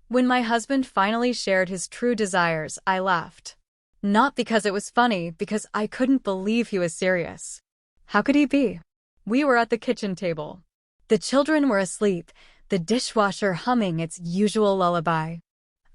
When my husband finally shared his true desires, I laughed. Not because it was funny, because I couldn't believe he was serious. How could he be? We were at the kitchen table. The children were asleep, the dishwasher humming its usual lullaby.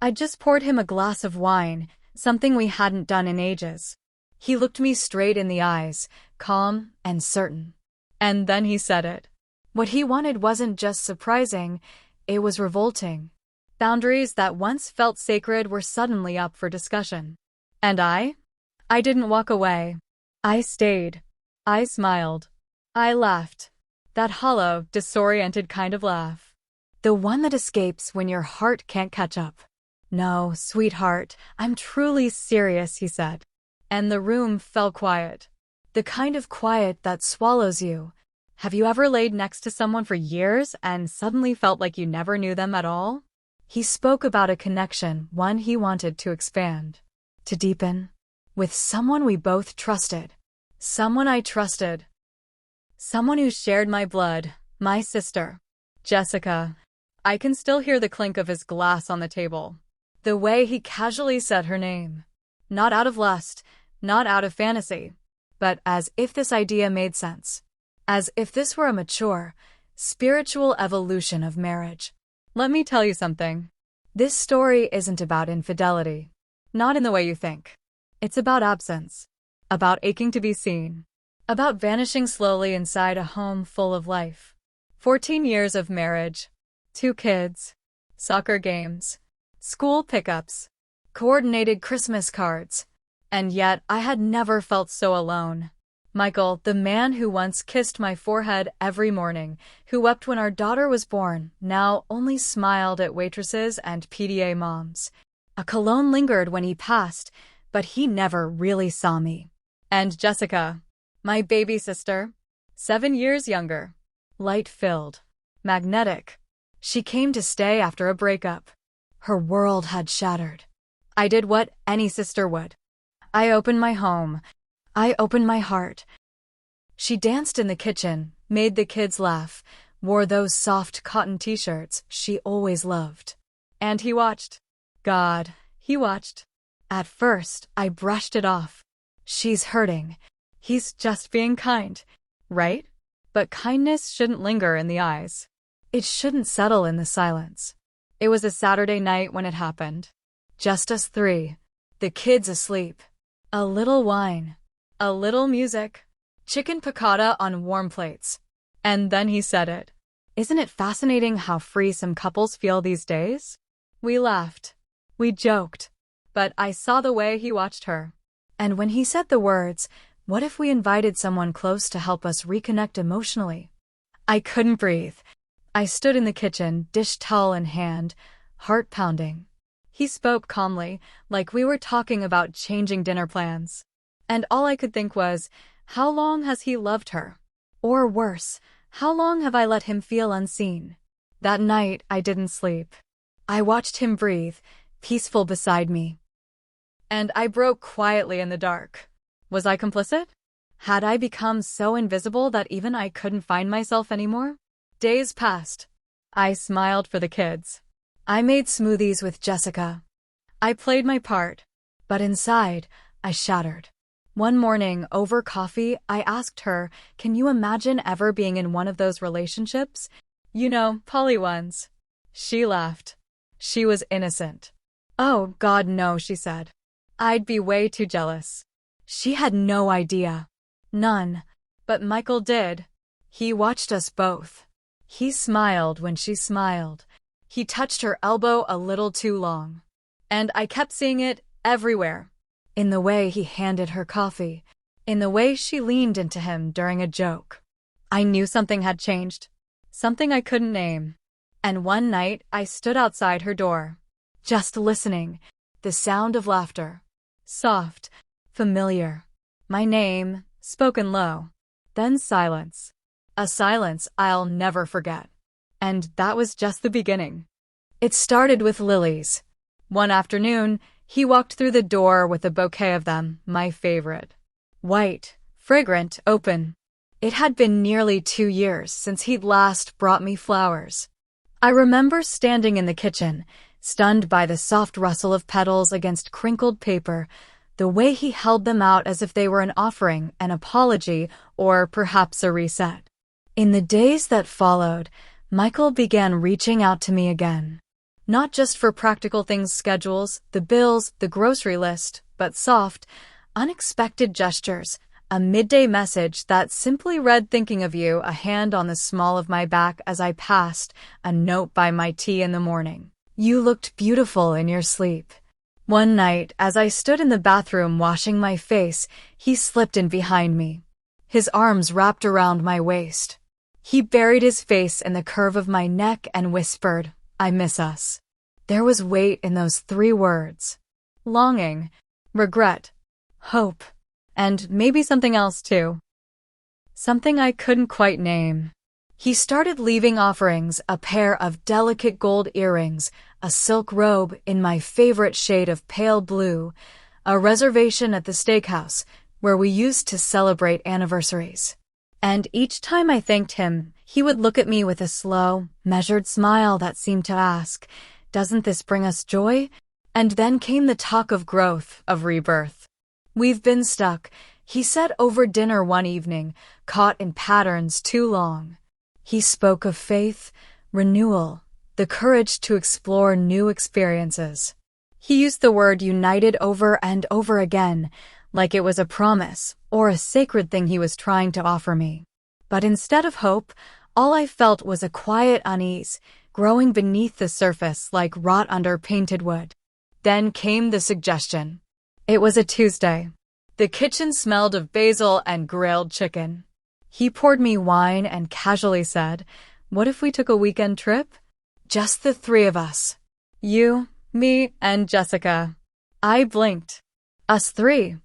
I'd just poured him a glass of wine, something we hadn't done in ages. He looked me straight in the eyes, calm and certain. And then he said it. What he wanted wasn't just surprising, it was revolting. Boundaries that once felt sacred were suddenly up for discussion. And I didn't walk away. I stayed. I smiled. I laughed. That hollow, disoriented kind of laugh. The one that escapes when your heart can't catch up. No, sweetheart, I'm truly serious, he said. And the room fell quiet. The kind of quiet that swallows you. Have you ever laid next to someone for years and suddenly felt like you never knew them at all? He spoke about a connection, one he wanted to expand, to deepen, with someone we both trusted. Someone I trusted. Someone who shared my blood, my sister, Jessica. I can still hear the clink of his glass on the table. The way he casually said her name. Not out of lust, not out of fantasy, but as if this idea made sense. As if this were a mature, spiritual evolution of marriage. Let me tell you something. This story isn't about infidelity. Not in the way you think. It's about absence. About aching to be seen. About vanishing slowly inside a home full of life. 14 years of marriage. 2 kids. Soccer games. School pickups. Coordinated Christmas cards. And yet I had never felt so alone. Michael, the man who once kissed my forehead every morning, who wept when our daughter was born, now only smiled at waitresses and PTA moms. A cologne lingered when he passed, but he never really saw me. And Jessica, my baby sister, 7 years younger, light-filled, magnetic. She came to stay after a breakup. Her world had shattered. I did what any sister would. I opened my home. I opened my heart. She danced in the kitchen, made the kids laugh, wore those soft cotton t-shirts she always loved. And he watched. God, he watched. At first, I brushed it off. She's hurting. He's just being kind, right? But kindness shouldn't linger in the eyes. It shouldn't settle in the silence. It was a Saturday night when it happened. Just us 3. The kids asleep. A little wine. A little music. Chicken piccata on warm plates. And then he said it. Isn't it fascinating how free some couples feel these days? We laughed. We joked. But I saw the way he watched her. And when he said the words, what if we invited someone close to help us reconnect emotionally? I couldn't breathe. I stood in the kitchen, dish towel in hand, heart pounding. He spoke calmly, like we were talking about changing dinner plans. And all I could think was, how long has he loved her? Or worse, how long have I let him feel unseen? That night, I didn't sleep. I watched him breathe, peaceful beside me. And I broke quietly in the dark. Was I complicit? Had I become so invisible that even I couldn't find myself anymore? Days passed. I smiled for the kids. I made smoothies with Jessica. I played my part. But inside, I shattered. One morning, over coffee, I asked her, can you imagine ever being in one of those relationships? You know, poly ones. She laughed. She was innocent. Oh, God, no, she said. I'd be way too jealous. She had no idea. None. But Michael did. He watched us both. He smiled when she smiled. He touched her elbow a little too long. And I kept seeing it everywhere. In the way he handed her coffee. In the way she leaned into him during a joke. I knew something had changed. Something I couldn't name. And one night, I stood outside her door. Just listening. The sound of laughter. Soft. Familiar. My name, spoken low. Then silence. A silence I'll never forget. And that was just the beginning. It started with lilies. One afternoon, he walked through the door with a bouquet of them, my favorite. White, fragrant, open. It had been nearly 2 years since he'd last brought me flowers. I remember standing in the kitchen, stunned by the soft rustle of petals against crinkled paper, the way he held them out as if they were an offering, an apology, or perhaps a reset. In the days that followed, Michael began reaching out to me again. Not just for practical things, schedules, the bills, the grocery list, but soft, unexpected gestures, a midday message that simply read thinking of you, a hand on the small of my back as I passed, a note by my tea in the morning. You looked beautiful in your sleep. One night, as I stood in the bathroom washing my face, he slipped in behind me. His arms wrapped around my waist. He buried his face in the curve of my neck and whispered, "I miss us." There was weight in those 3 words. Longing, regret, hope, and maybe something else too. Something I couldn't quite name. He started leaving offerings, a pair of delicate gold earrings, a silk robe in my favorite shade of pale blue, a reservation at the steakhouse where we used to celebrate anniversaries. And each time I thanked him, he would look at me with a slow, measured smile that seemed to ask, "Doesn't this bring us joy?" And then came the talk of growth, of rebirth. "We've been stuck," he said over dinner one evening, caught in patterns too long. He spoke of faith, renewal, the courage to explore new experiences. He used the word united over and over again, like it was a promise or a sacred thing he was trying to offer me. But instead of hope, all I felt was a quiet unease, growing beneath the surface like rot under painted wood. Then came the suggestion. It was a Tuesday. The kitchen smelled of basil and grilled chicken. He poured me wine and casually said, "What if we took a weekend trip? Just the 3 of us. You, me, and Jessica." I blinked. "Us 3?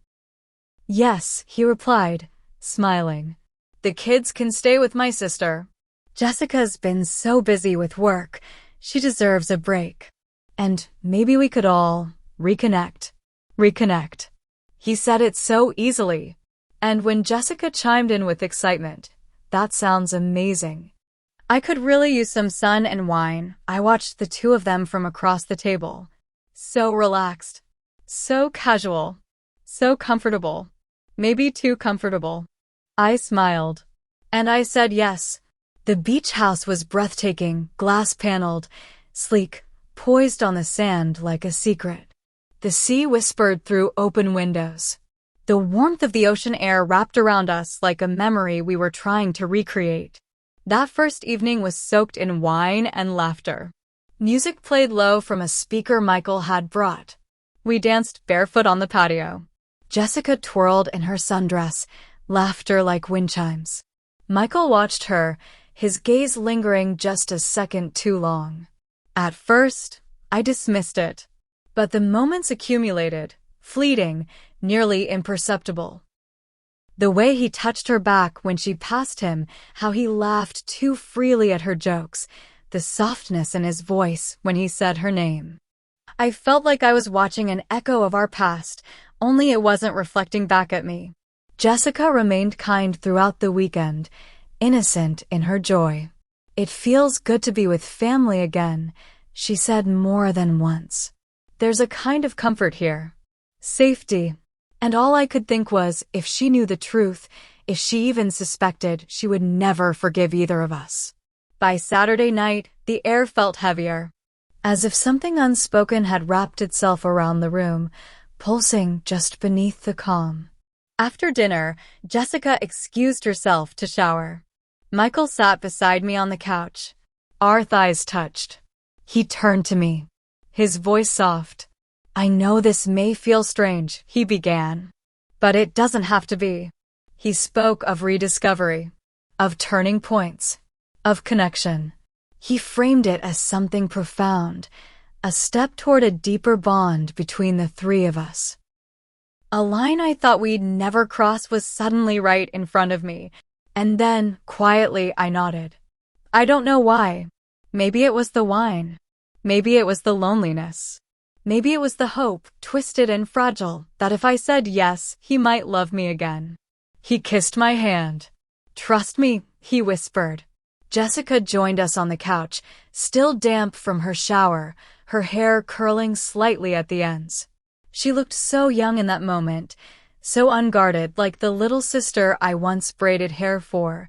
"Yes," he replied, smiling. "The kids can stay with my sister. Jessica's been so busy with work. She deserves a break. And maybe we could all reconnect." Reconnect. He said it so easily. And when Jessica chimed in with excitement, "That sounds amazing. I could really use some sun and wine," I watched the 2 of them from across the table. So relaxed. So casual. So comfortable. Maybe too comfortable. I smiled. And I said yes. The beach house was breathtaking, glass-paneled, sleek, poised on the sand like a secret. The sea whispered through open windows. The warmth of the ocean air wrapped around us like a memory we were trying to recreate. That first evening was soaked in wine and laughter. Music played low from a speaker Michael had brought. We danced barefoot on the patio. Jessica twirled in her sundress, laughter like wind chimes. Michael watched her, his gaze lingering just a second too long. At first, I dismissed it. But the moments accumulated, fleeting, nearly imperceptible. The way he touched her back when she passed him, how he laughed too freely at her jokes, the softness in his voice when he said her name. I felt like I was watching an echo of our past, only it wasn't reflecting back at me. Jessica remained kind throughout the weekend, innocent in her joy. "It feels good to be with family again," she said more than once. "There's a kind of comfort here. Safety." And all I could think was, if she knew the truth, if she even suspected, she would never forgive either of us. By Saturday night, the air felt heavier, as if something unspoken had wrapped itself around the room, pulsing just beneath the calm. After dinner, Jessica excused herself to shower. Michael sat beside me on the couch. Our thighs touched. He turned to me, his voice soft. "I know this may feel strange," he began, "but it doesn't have to be." He spoke of rediscovery, of turning points, of connection. He framed it as something profound, a step toward a deeper bond between the 3 of us. A line I thought we'd never cross was suddenly right in front of me, and then, quietly, I nodded. I don't know why. Maybe it was the wine. Maybe it was the loneliness. Maybe it was the hope, twisted and fragile, that if I said yes, he might love me again. He kissed my hand. "Trust me," he whispered. Jessica joined us on the couch, still damp from her shower, her hair curling slightly at the ends. She looked so young in that moment, so unguarded, like the little sister I once braided hair for,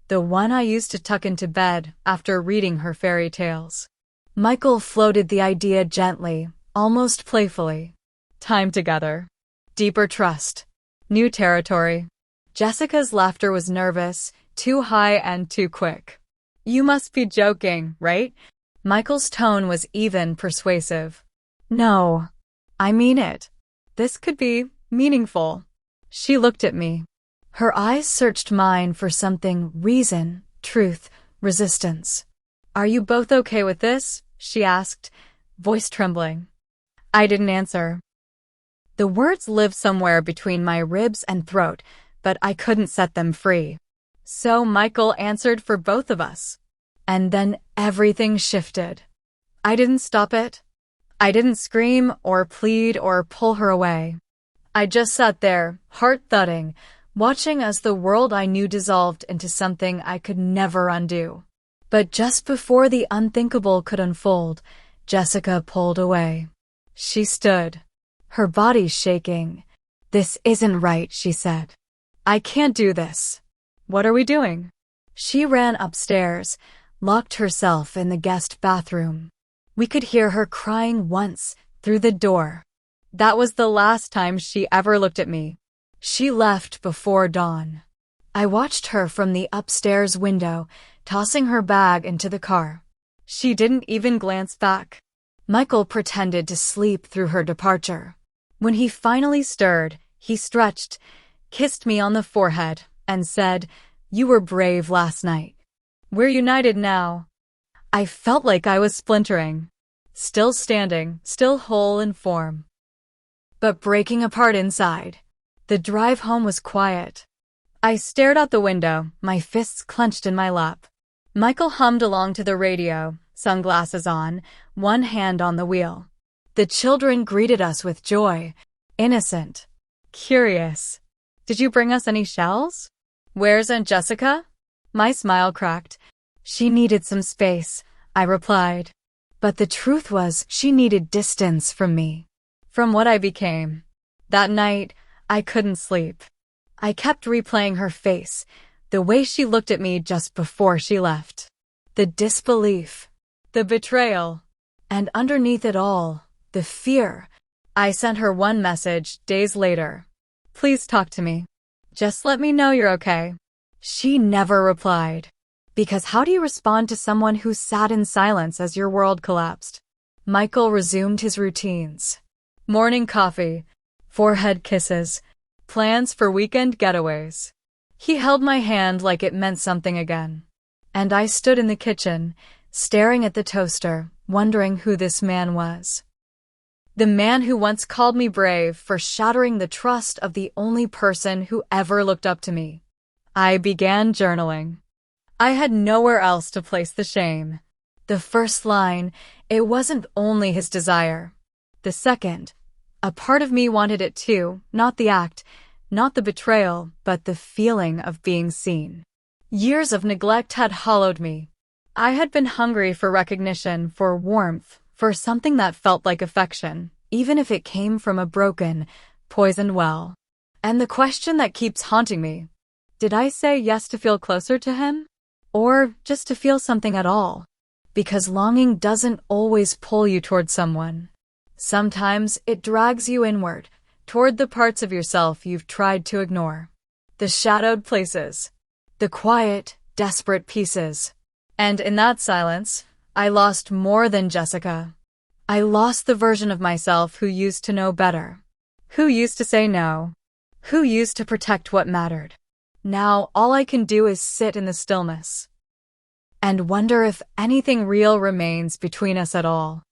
the one I used to tuck into bed after reading her fairy tales. Michael floated the idea gently, almost playfully. Time together. Deeper trust. New territory. Jessica's laughter was nervous, too high and too quick. You must be joking, right? Michael's tone was even persuasive. No, I mean it. This could be meaningful. She looked at me. Her eyes searched mine for something: reason, truth, resistance. Are you both okay with this? She asked, voice trembling. I didn't answer. The words lived somewhere between my ribs and throat, but I couldn't set them free. So Michael answered for both of us. And then everything shifted. I didn't stop it. I didn't scream or plead or pull her away. I just sat there, heart thudding, watching as the world I knew dissolved into something I could never undo. But just before the unthinkable could unfold, Jessica pulled away. She stood, her body shaking. This isn't right, she said. I can't do this. What are we doing? She ran upstairs, locked herself in the guest bathroom. We could hear her crying once through the door. That was the last time she ever looked at me. She left before dawn. I watched her from the upstairs window, tossing her bag into the car. She didn't even glance back. Michael pretended to sleep through her departure. When he finally stirred, he stretched, kissed me on the forehead, and said, "You were brave last night. We're united now." I felt like I was splintering. Still standing, still whole in form, but breaking apart inside. The drive home was quiet. I stared out the window, my fists clenched in my lap. Michael hummed along to the radio, sunglasses on, one hand on the wheel. The children greeted us with joy, innocent, curious. Did you bring us any shells? Where's Aunt Jessica? My smile cracked. She needed some space, I replied. But the truth was, she needed distance from me, from what I became. That night, I couldn't sleep. I kept replaying her face, the way she looked at me just before she left. The disbelief, the betrayal, and underneath it all, the fear. I sent her one message days later. Please talk to me. Just let me know you're okay. She never replied. Because how do you respond to someone who sat in silence as your world collapsed? Michael resumed his routines. Morning coffee, forehead kisses, plans for weekend getaways. He held my hand like it meant something again. And I stood in the kitchen, staring at the toaster, wondering who this man was. The man who once called me brave for shattering the trust of the only person who ever looked up to me. I began journaling. I had nowhere else to place the shame. The first line, it wasn't only his desire. The second, a part of me wanted it too, not the act, not the betrayal, but the feeling of being seen. Years of neglect had hollowed me. I had been hungry for recognition, for warmth, for something that felt like affection, even if it came from a broken, poisoned well. And the question that keeps haunting me, did I say yes to feel closer to him? Or just to feel something at all? Because longing doesn't always pull you toward someone. Sometimes it drags you inward, toward the parts of yourself you've tried to ignore. The shadowed places. The quiet, desperate pieces. And in that silence, I lost more than Jessica. I lost the version of myself who used to know better. Who used to say no. Who used to protect what mattered. Now all I can do is sit in the stillness and wonder if anything real remains between us at all.